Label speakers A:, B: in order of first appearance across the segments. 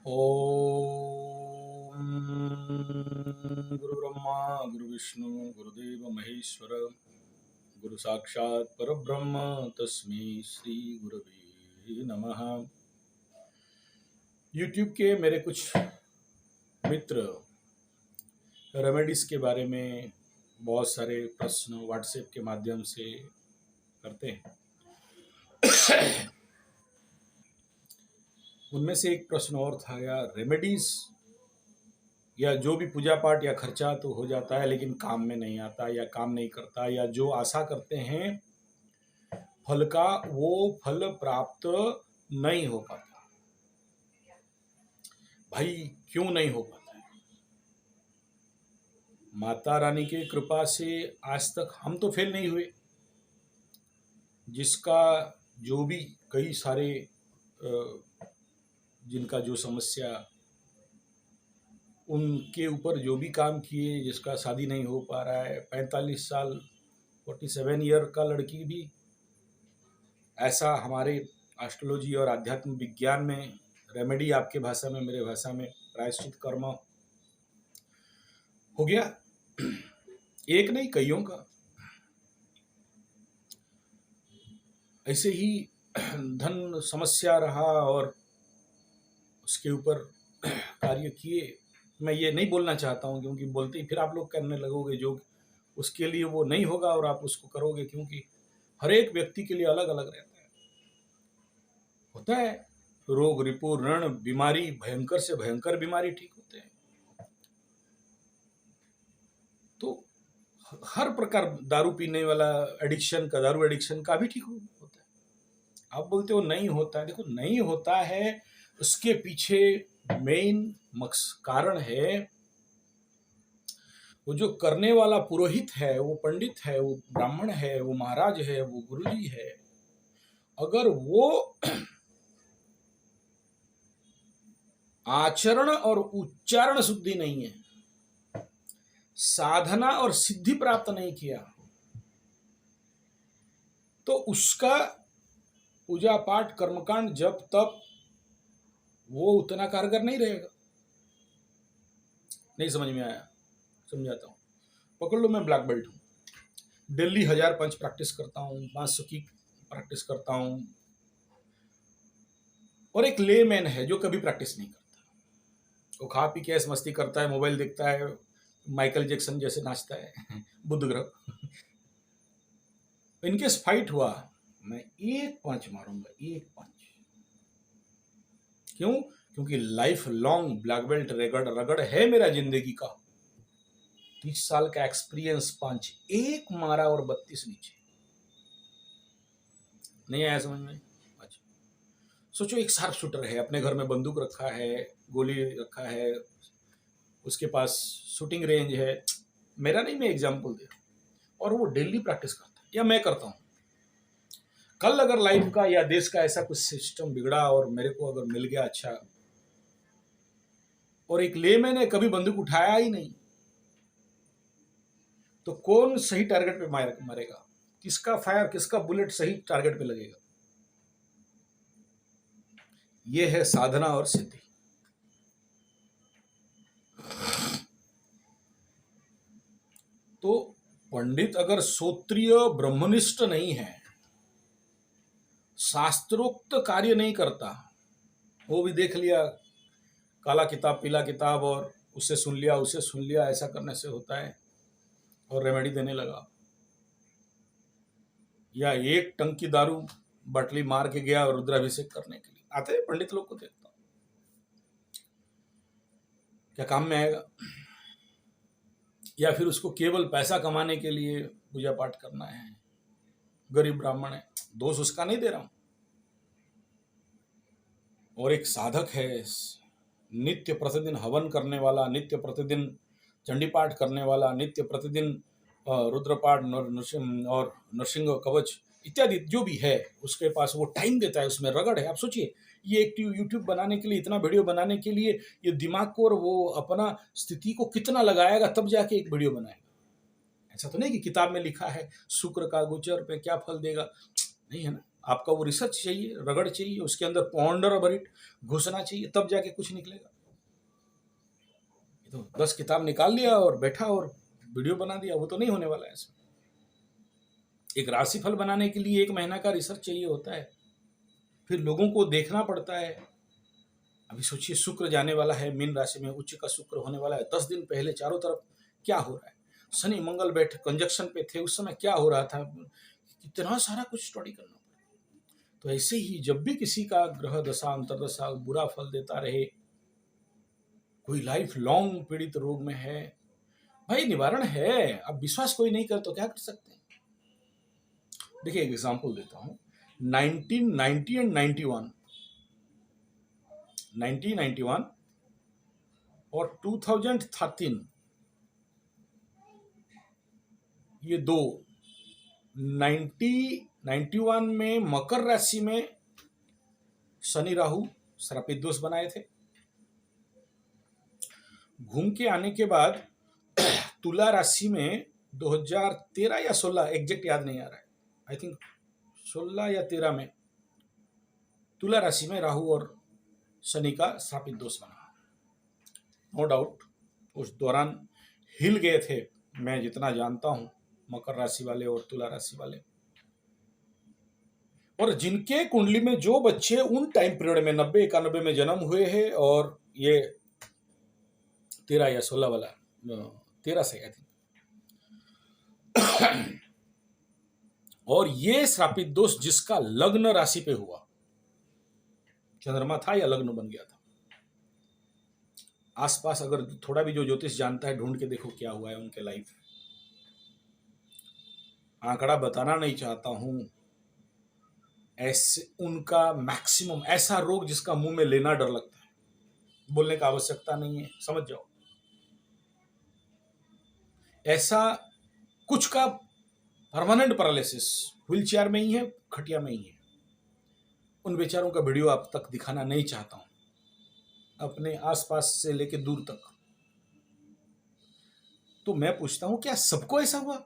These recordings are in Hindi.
A: ओम गुरु ब्रह्मा गुरु विष्णु गुरुदेव महेश्वर गुरु साक्षात परब्रह्म तस्मै श्री गुरवे नमः। यूट्यूब के मेरे कुछ मित्र रेमेडीज के बारे में बहुत सारे प्रश्न व्हाट्सएप के माध्यम से करते हैं। उनमें से एक प्रश्न और था, यार रेमेडीज या जो भी पूजा पाठ या खर्चा तो हो जाता है लेकिन काम में नहीं आता या काम नहीं करता, या जो आशा करते हैं फल का वो फल प्राप्त नहीं हो पाता। भाई क्यों नहीं हो पाता है? माता रानी की कृपा से आज तक हम तो फेल नहीं हुए। जिसका जो भी कई सारे जिनका जो समस्या, उनके ऊपर जो भी काम किए, जिसका शादी नहीं हो पा रहा है, 45 साल 47 ईयर का लड़की भी, ऐसा हमारे एस्ट्रोलॉजी और आध्यात्म विज्ञान में रेमेडी, आपके भाषा में मेरे भाषा में प्रायश्चित कर्म हो गया। एक नहीं कईयों का। ऐसे ही धन समस्या रहा और उसके ऊपर कार्य किए। मैं ये नहीं बोलना चाहता हूँ क्योंकि बोलते ही फिर आप लोग करने लगोगे जो उसके लिए वो नहीं होगा और आप उसको करोगे, क्योंकि हर एक व्यक्ति के लिए अलग अलग रहता है। होता है रोग रिपू ऋण बीमारी, भयंकर से भयंकर बीमारी ठीक होते हैं। तो हर प्रकार दारू पीने वाला एडिक्शन का, दारू एडिक्शन का भी ठीक होता है। आप बोलते हो नहीं होता है, देखो नहीं होता है, उसके पीछे मेन कारण है वो जो करने वाला पुरोहित है, वो पंडित है, वो ब्राह्मण है, वो महाराज है, वो गुरुजी है। अगर वो आचरण और उच्चारण शुद्धि नहीं है, साधना और सिद्धि प्राप्त नहीं किया, तो उसका पूजा पाठ कर्मकांड जब तक वो उतना कारगर नहीं रहेगा। नहीं समझ में आया? समझाता हूं। पकड़ लो, मैं ब्लैक बेल्ट हूं, दिल्ली 1000 पंच प्रैक्टिस करता हूं, 500 की प्रैक्टिस करता हूं, और एक लेमैन है जो कभी प्रैक्टिस नहीं करता। वो खा पी के ऐसे मस्ती करता है, मोबाइल देखता है, माइकल जैक्सन जैसे नाचता है बुद्ध ग्रह। इनकेस फाइट हुआ, मैं एक पंच मारूंगा, एक पंच। क्यों? क्योंकि लाइफ लॉन्ग ब्लैक बेल्ट रगड़ है मेरा जिंदगी का। 30 साल का एक्सपीरियंस, पंच एक मारा और 32 नीचे। नहीं आया समझ में? अच्छा, सोचो एक शार्प शूटर है, अपने घर में बंदूक रखा है, गोली रखा है, उसके पास शूटिंग रेंज है, मेरा नहीं, मैं एग्जाम्पल दे रहा हूं, और वो डेली प्रैक्टिस करता है, या मैं करता हूं। कल अगर लाइफ का या देश का ऐसा कुछ सिस्टम बिगड़ा और मेरे को अगर मिल गया अच्छा, और एक लेमैन ने कभी बंदूक उठाया ही नहीं, तो कौन सही टारगेट पे मारेगा? किसका फायर, किसका बुलेट सही टारगेट पे लगेगा? ये है साधना और सिद्धि। तो पंडित अगर श्रोत्रिय ब्रह्मनिष्ठ नहीं है, शास्त्रोक्त कार्य नहीं करता, वो भी देख लिया काला किताब पीला किताब और उससे सुन लिया, उससे सुन लिया, ऐसा करने से होता है, और रेमेडी देने लगा, या एक टंकी दारू बटली मार के गया रुद्राभिषेक करने के लिए, आते हैं पंडित लोग को देखता हूं, क्या काम में आएगा? या फिर उसको केवल पैसा कमाने के लिए पूजा पाठ करना है, गरीब ब्राह्मण है, दोष उसका नहीं दे रहा हूं। और एक साधक है, नित्य प्रतिदिन हवन करने वाला, नित्य प्रतिदिन चंडी पाठ करने वाला, नित्य प्रतिदिन रुद्रपाठ और नरसिंह कवच इत्यादि जो भी है, उसके पास वो टाइम देता है, उसमें रगड़ है। आप सोचिए, ये एक यूट्यूब बनाने के लिए, इतना वीडियो बनाने के लिए, ये दिमाग को और वो अपना स्थिति को कितना लगाएगा, तब जाके एक वीडियो बनाएगा। ऐसा तो नहीं कि किताब में लिखा है शुक्र का गोचर पे क्या फल देगा, नहीं है ना। आपका वो रिसर्च चाहिए, रगड़ चाहिए, उसके अंदर पॉन्डर और बरीट घुसना चाहिए, तब जाके कुछ निकलेगा। ये तो 10 किताब निकाल लिया और बैठा और वीडियो बना दिया, वो तो नहीं होने वाला है। ऐसा एक राशिफल बनाने के लिए 1 महीना का रिसर्च चाहिए होता है, फिर लोगों को देखना पड़ता है। अभी सोचिए, शुक्र जाने वाला है मीन राशि में, उच्च का शुक्र होने वाला है। 10 दिन पहले चारों तरफ क्या हो रहा है, शनि मंगल बैठे कंजक्शन पे थे, उस समय क्या हो रहा था, कितना सारा कुछ स्टडी करना पड़ा। तो ऐसे ही जब भी किसी का ग्रह दशा अंतरदशा बुरा फल देता रहे, कोई लाइफ लॉन्ग पीड़ित रोग में है, भाई निवारण है। अब विश्वास कोई नहीं कर तो क्या कर सकते हैं। देखिए एक एग्जांपल देता हूँ। 1990 एंड 91, 1991 और 2013, ये दो 91 में मकर राशि में शनि राहु श्रापित दोष बनाए थे। घूम के आने के बाद तुला राशि में 2013 या 16, एग्जैक्ट याद नहीं आ रहा है, आई थिंक 16 या 13 में तुला राशि में राहु और शनि का श्रापित दोष बना। नो डाउट उस दौरान हिल गए थे, मैं जितना जानता हूं, मकर राशि वाले और तुला राशि वाले। और जिनके कुंडली में जो बच्चे उन टाइम पीरियड में 90-91 में जन्म हुए हैं, और ये 13 या 16 वाला, 13 से आई थिंक, और ये श्रापित दोष जिसका लग्न राशि पे हुआ, चंद्रमा था या लग्न बन गया था, आसपास अगर थोड़ा भी जो ज्योतिष जानता है ढूंढ के देखो क्या हुआ है उनके लाइफ। आंकड़ा बताना नहीं चाहता हूं, ऐसे उनका मैक्सिमम ऐसा रोग जिसका मुंह में लेना डर लगता है, बोलने का आवश्यकता नहीं है, समझ जाओ। ऐसा कुछ का परमानेंट पैरालिसिस, व्हील चेयर में ही है, खटिया में ही है। उन बेचारों का वीडियो आप तक दिखाना नहीं चाहता हूं, अपने आसपास से लेके दूर तक। तो मैं पूछता हूं, क्या सबको ऐसा हुआ?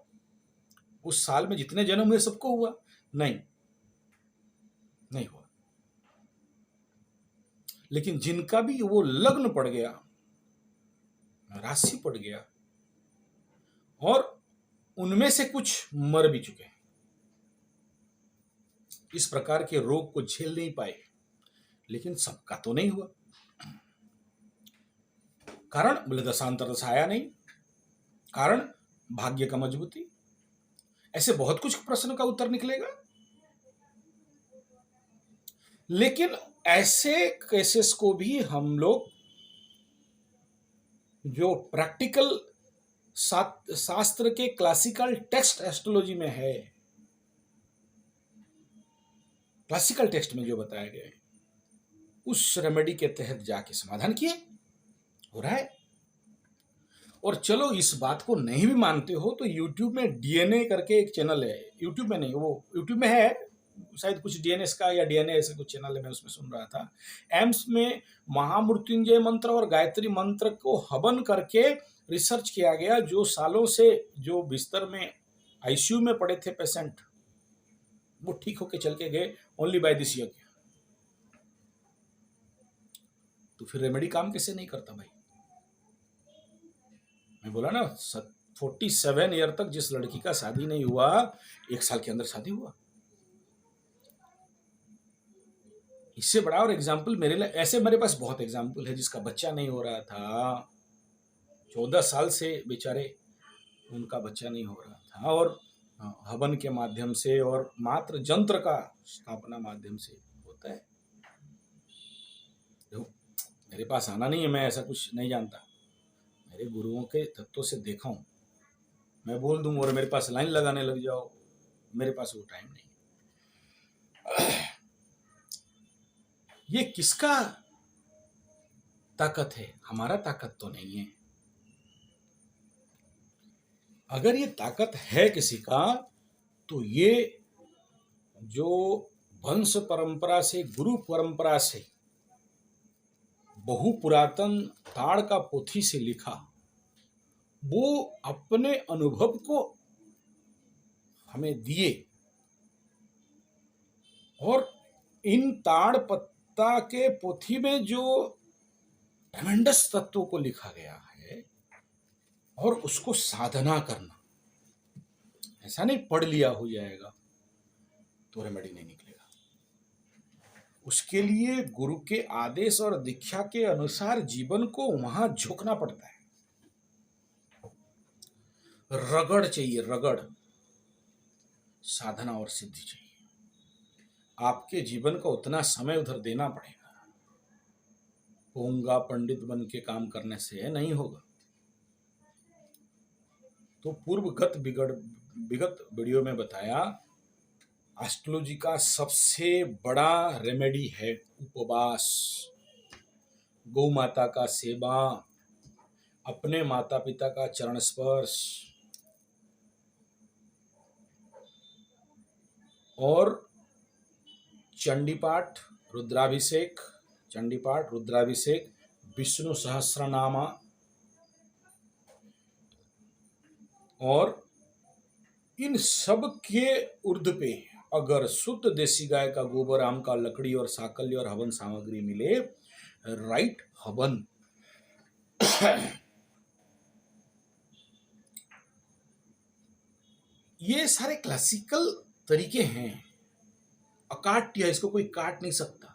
A: उस साल में जितने जन्म हुए सबको हुआ? नहीं, नहीं हुआ। लेकिन जिनका भी वो लग्न पड़ गया, राशि पड़ गया, और उनमें से कुछ मर भी चुके हैं, इस प्रकार के रोग को झेल नहीं पाए। लेकिन सबका तो नहीं हुआ। कारण बोले दशांतर दशा आया नहीं, कारण भाग्य का मजबूती। ऐसे बहुत कुछ प्रश्न का उत्तर निकलेगा। लेकिन ऐसे केसेस को भी हम लोग जो प्रैक्टिकल शास्त्र के क्लासिकल टेक्स्ट एस्ट्रोलॉजी में है, क्लासिकल टेक्स्ट में जो बताया गया है, उस रेमेडी के तहत जाके समाधान किए, हो रहा है। और चलो इस बात को नहीं भी मानते हो तो YouTube में डीएनए करके एक चैनल है, YouTube में नहीं, वो YouTube में है शायद, कुछ डीएनएस का या डीएनए ऐसे कुछ चैनल है, मैं उसमें सुन रहा था। एम्स में महामृत्युंजय मंत्र और गायत्री मंत्र को हवन करके रिसर्च किया गया। जो सालों से जो बिस्तर में आईसीयू में पड़े थे पेशेंट, वो ठीक होके चल के गए ओनली बाय दिस यज्ञ। तो फिर रेमेडी काम कैसे नहीं करता भाई? मैं बोला ना, 47 ईयर तक जिस लड़की का शादी नहीं हुआ, 1 साल के अंदर शादी हुआ। इससे बड़ा और एग्जाम्पल मेरे लिए, ऐसे मेरे पास बहुत एग्जाम्पल है जिसका बच्चा नहीं हो रहा था, 14 साल से बेचारे उनका बच्चा नहीं हो रहा था, और हवन के माध्यम से और मात्र जंत्र का स्थापना माध्यम से होता है। देखो, मेरे पास आना नहीं है, मैं ऐसा कुछ नहीं जानता, मेरे गुरुओं के तत्वों से देखा हूँ। मैं बोल दूं और मेरे पास लाइन लगाने लग जाओ, मेरे पास वो टाइम नहीं। ये किसका ताकत है? हमारा ताकत तो नहीं है। अगर ये ताकत है किसी का, तो ये जो वंश परंपरा से, गुरु परंपरा से, बहु पुरातन ताड़ का पोथी से लिखा, वो अपने अनुभव को हमें दिए, और इन ताड़ पत्ता के पोथी में जो ट्रेमेंडस तत्वों को लिखा गया है और उसको साधना करना, ऐसा नहीं पढ़ लिया हो जाएगा तो रेमेडी नहीं निकलेगा। उसके लिए गुरु के आदेश और दीक्षा के अनुसार जीवन को वहां झोंकना पड़ता है। रगड़ चाहिए, रगड़, साधना और सिद्धि चाहिए। आपके जीवन का उतना समय उधर देना पड़ेगा। पोंगा पंडित बन के काम करने से नहीं होगा। तो पूर्वगत विगत वीडियो में बताया, एस्ट्रोलॉजी का सबसे बड़ा रेमेडी है उपवास, गौ माता का सेवा, अपने माता पिता का चरण स्पर्श और चंडी पाठ, रुद्राभिषेक, चंडी पाठ, रुद्राभिषेक, विष्णु सहस्रनामा और इन सब के ऊर्ध्व पे अगर शुद्ध देसी गाय का गोबर, आम का लकड़ी और साकल्य और हवन सामग्री मिले, राइट हवन, ये सारे क्लासिकल तरीके हैं। अकाट्य, इसको कोई काट नहीं सकता।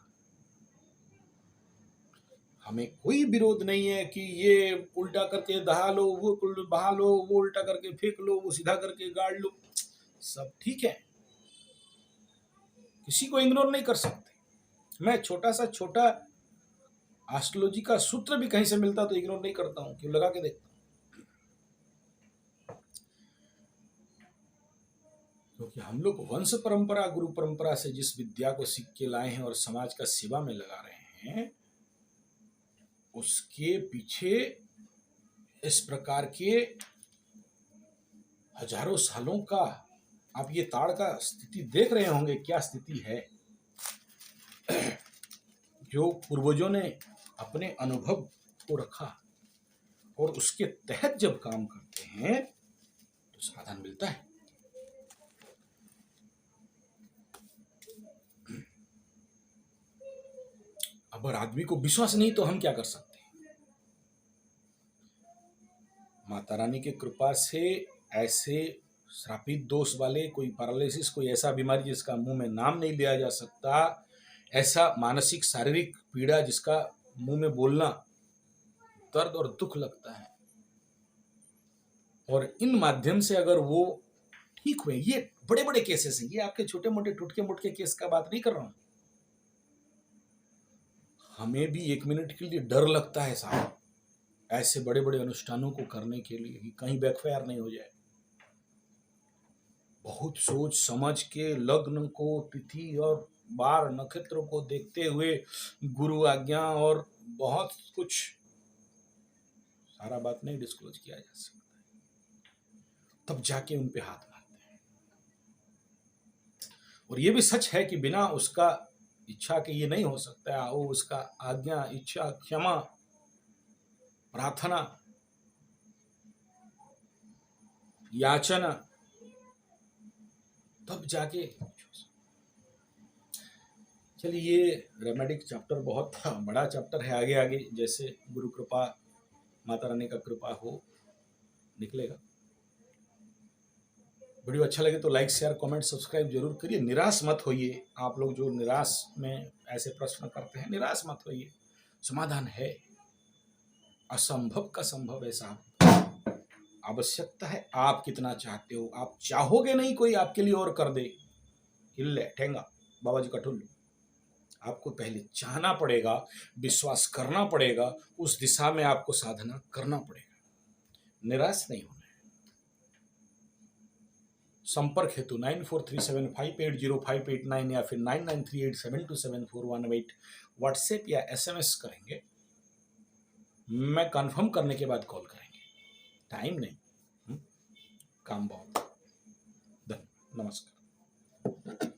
A: हमें कोई विरोध नहीं है कि ये उल्टा करके दहा लो, वो बहा लो, वो उल्टा करके फेंक लो, वो सीधा करके गाड़ लो, सब ठीक है, किसी को इग्नोर नहीं कर सकते। मैं छोटा एस्ट्रोलॉजी का सूत्र भी कहीं से मिलता तो इग्नोर नहीं करता हूं, क्यों, लगा के देखता हूं। क्योंकि हम लोग वंश परंपरा, गुरु परंपरा से जिस विद्या को सीख के लाए हैं और समाज का सेवा में लगा रहे हैं, उसके पीछे इस प्रकार के हजारों सालों का, आप ये ताड़ का स्थिति देख रहे होंगे, क्या स्थिति है। जो पूर्वजों ने अपने अनुभव को रखा और उसके तहत जब काम करते हैं तो समाधान मिलता है। अगर आदमी को विश्वास नहीं तो हम क्या कर सकते हैं। माता रानी की कृपा से ऐसे श्रापित दोष वाले, कोई पैरालिसिस, कोई ऐसा बीमारी जिसका मुंह में नाम नहीं लिया जा सकता, ऐसा मानसिक शारीरिक पीड़ा जिसका मुंह में बोलना दर्द और दुख लगता है, और इन माध्यम से अगर वो ठीक हुए, ये बड़े बड़े केसेस हैं, ये आपके छोटे मोटे टुटके मुटके केस का बात नहीं कर रहा हूं। हमें भी एक मिनट के लिए डर लगता है साहब, ऐसे बड़े बड़े अनुष्ठानों को करने के लिए कि कहीं बैकफायर नहीं हो जाए। बहुत सोच समझ के लग्न को, तिथि और बार नक्षत्र को देखते हुए, गुरु आज्ञा और बहुत कुछ, सारा बात नहीं डिस्क्लोज किया जा सकता, तब जाके उन पे हाथ मारते हैं। और ये भी सच है कि बिना उसका इच्छा के ये नहीं हो सकता है। वो उसका आज्ञा, इच्छा, क्षमा, प्रार्थना, याचना, तब जाके। चलिए, ये रेमेडिक चैप्टर बहुत बड़ा चैप्टर है, आगे आगे जैसे गुरु कृपा, माता रानी का कृपा हो, निकलेगा। वीडियो अच्छा लगे तो लाइक, शेयर, कमेंट, सब्सक्राइब जरूर करिए। निराश मत होइए, आप लोग जो निराश में ऐसे प्रश्न करते हैं, निराश मत होइए, समाधान है। असंभव का संभव है साहब। आवश्यकता है आप कितना चाहते हो। आप चाहोगे नहीं कोई आपके लिए और कर दे, हिल्ले ठेंगा बाबा जी का ठुल्लू। आपको पहले चाहना पड़ेगा, विश्वास करना पड़ेगा, उस दिशा में आपको साधना करना पड़ेगा, निराश नहीं होना। संपर्क हेतु 9437580589 या फिर 9938727418 व्हाट्सएप या एसएमएस करेंगे। मैं कंफर्म करने के बाद कॉल करेंगे, टाइम नहीं, काम बहुत। नमस्कार।